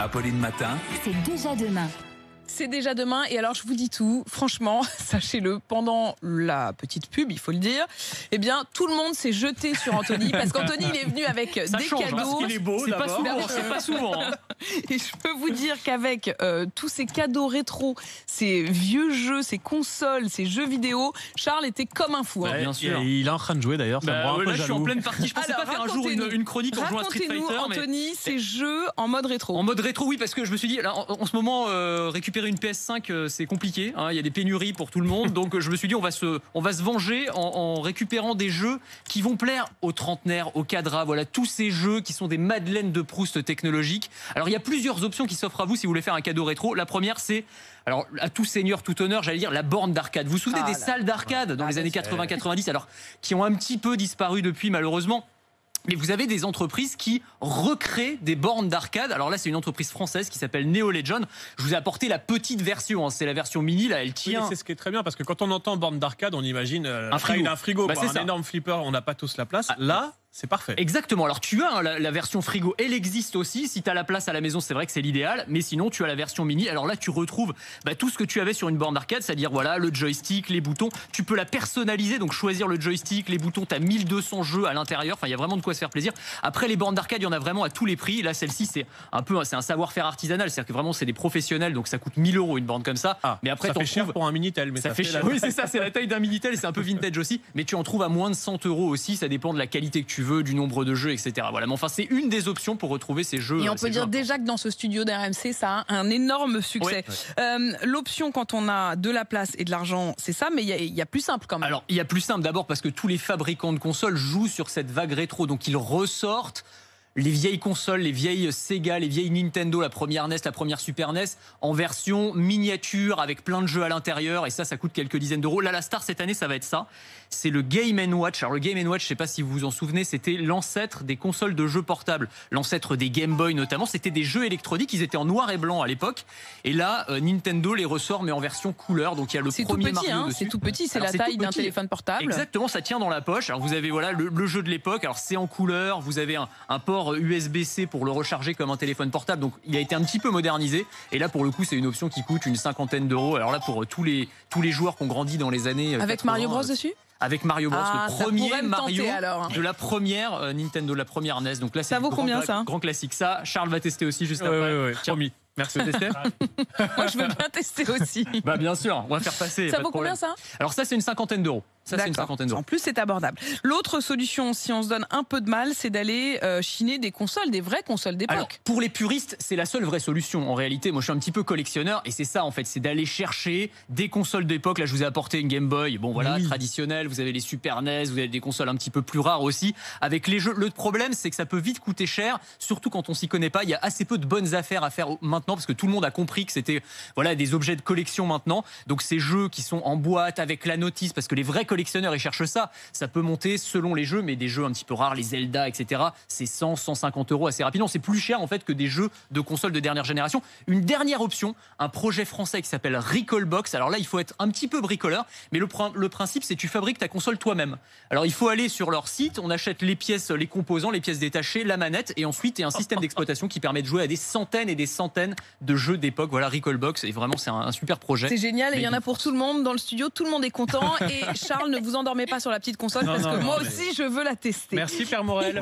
Apolline Matin. C'est déjà demain. C'est déjà demain et alors je vous dis tout, franchement, sachez-le, pendant la petite pub, il faut le dire, eh bien tout le monde s'est jeté sur Anthony parce qu'Anthony il est venu avec Ça des change, cadeaux. parce qu'il est beau, c'est pas souvent. Hein. Et je peux vous dire qu'avec tous ces cadeaux rétro, ces vieux jeux, ces consoles, ces jeux vidéo, Charles était comme un fou. Bien sûr. Et il est en train de jouer d'ailleurs, ça me rend un peu là, je suis en jaloux. pleine partie. Je pensais Alors, pas faire un jour une chronique en jouant à Street Fighter. Racontez-nous, Anthony, ces jeux en mode rétro. En mode rétro, oui, parce que je me suis dit, là, en ce moment, récupérer une PS5, c'est compliqué. Hein, il y a des pénuries pour tout le monde. Donc, je me suis dit, on va se venger en récupérant des jeux qui vont plaire aux trentenaires, aux cadras. Voilà, tous ces jeux qui sont des madeleines de Proust technologiques. Alors, il y a plusieurs options qui s'offrent à vous si vous voulez faire un cadeau rétro. La première, c'est, alors, à tout seigneur, tout honneur, j'allais dire, la borne d'arcade. Vous vous souvenez des salles d'arcade dans les années 80-90, alors, qui ont un petit peu disparu depuis, malheureusement. Mais vous avez des entreprises qui recréent des bornes d'arcade. Alors là, c'est une entreprise française qui s'appelle Neo Legend. Je vous ai apporté la petite version. Hein. C'est la version mini. Là, elle tient. Oui, c'est ce qui est très bien parce que quand on entend borne d'arcade, on imagine un frigo. Bah, c'est un énorme flipper. On n'a pas tous la place. Là, c'est parfait. Exactement. Alors tu as la version frigo, elle existe aussi. Si tu as la place à la maison, c'est vrai que c'est l'idéal. Mais sinon, tu as la version mini. Alors là, tu retrouves tout ce que tu avais sur une borne d'arcade, c'est-à-dire voilà, le joystick, les boutons. Tu peux la personnaliser, donc choisir le joystick, les boutons. Tu as 1200 jeux à l'intérieur. Enfin, il y a vraiment de quoi se faire plaisir. Après, les bornes d'arcade, il y en a vraiment à tous les prix. Là, celle-ci, c'est un savoir-faire artisanal. C'est-à-dire que vraiment, c'est des professionnels. Donc ça coûte 1000 € une borne comme ça. Mais après, ça fait cher pour un Minitel. Mais ça fait cher. Oui, c'est ça. C'est la taille d'un Minitel. C'est un peu vintage aussi. Mais tu en trouves à moins de 100 € aussi. Ça dépend de la qualité que tu veux, du nombre de jeux, etc. Voilà, mais enfin, c'est une des options pour retrouver ces jeux. Et on peut dire déjà que dans ce studio d'RMC, ça a un énorme succès. Ouais. L'option, quand on a de la place et de l'argent, c'est ça, mais il y a plus simple quand même. Alors, il y a plus simple d'abord parce que tous les fabricants de consoles jouent sur cette vague rétro, donc ils ressortent les vieilles consoles, les vieilles Sega, les vieilles Nintendo, la première NES, la première Super NES, en version miniature avec plein de jeux à l'intérieur. Et ça coûte quelques dizaines d'euros. Là, la star cette année, ça va être ça. C'est le Game & Watch. Alors le Game & Watch, je ne sais pas si vous vous en souvenez, c'était l'ancêtre des consoles de jeux portables, l'ancêtre des Game Boy notamment. C'était des jeux électroniques, ils étaient en noir et blanc à l'époque. Et là, Nintendo les ressort mais en version couleur. Donc il y a le premier Mario dessus. C'est tout petit, c'est la taille d'un téléphone portable. Exactement, ça tient dans la poche. Alors vous avez voilà le jeu de l'époque. Alors c'est en couleur. Vous avez un port USB-C pour le recharger comme un téléphone portable. Donc il a été un petit peu modernisé. Et là pour le coup, c'est une option qui coûte une cinquantaine d'euros. Alors là pour tous les joueurs qui ont grandi dans les années avec 80, Mario Bros dessus. Avec Mario Bros, le premier Mario tenter, de la première Nintendo, de la première NES. Donc là, c'est ça vaut combien ça ? Grand classique. Ça, Charles va tester aussi juste après. Promis. Merci de tester. Moi, je veux bien tester aussi. Bien sûr, on va faire passer. Ça vaut combien ça ? Alors ça, c'est une cinquantaine d'euros. Ça, c'est une cinquantaine d'euros. En plus, c'est abordable. L'autre solution, si on se donne un peu de mal, c'est d'aller chiner des consoles, des vraies consoles d'époque. Alors, pour les puristes, c'est la seule vraie solution. En réalité, moi, je suis un petit peu collectionneur et c'est ça, en fait, c'est d'aller chercher des consoles d'époque. Là, je vous ai apporté une Game Boy, traditionnelle. Vous avez les Super NES, vous avez des consoles un petit peu plus rares aussi. Avec les jeux, le problème, c'est que ça peut vite coûter cher, surtout quand on s'y connaît pas. Il y a assez peu de bonnes affaires à faire maintenant parce que tout le monde a compris que c'était des objets de collection maintenant. Donc, ces jeux qui sont en boîte avec la notice, parce que les vrais collectionneurs, ils cherchent ça. Ça peut monter selon les jeux, mais des jeux un petit peu rares, les Zelda, etc. C'est 100, 150 € assez rapidement. C'est plus cher en fait que des jeux de consoles de dernière génération. Une dernière option, un projet français qui s'appelle Recalbox. Alors là, il faut être un petit peu bricoleur, mais le principe, c'est que tu fabriques ta console toi-même. Alors il faut aller sur leur site, on achète les pièces, les composants, les pièces détachées, la manette, et ensuite il y a un système d'exploitation qui permet de jouer à des centaines et des centaines de jeux d'époque. Voilà, Recalbox, et vraiment c'est un super projet. C'est génial, et il y en a pour tout le monde dans le studio, tout le monde est content. Et Charles, ne vous endormez pas sur la petite console parce que moi aussi je veux la tester. Merci Père Morel.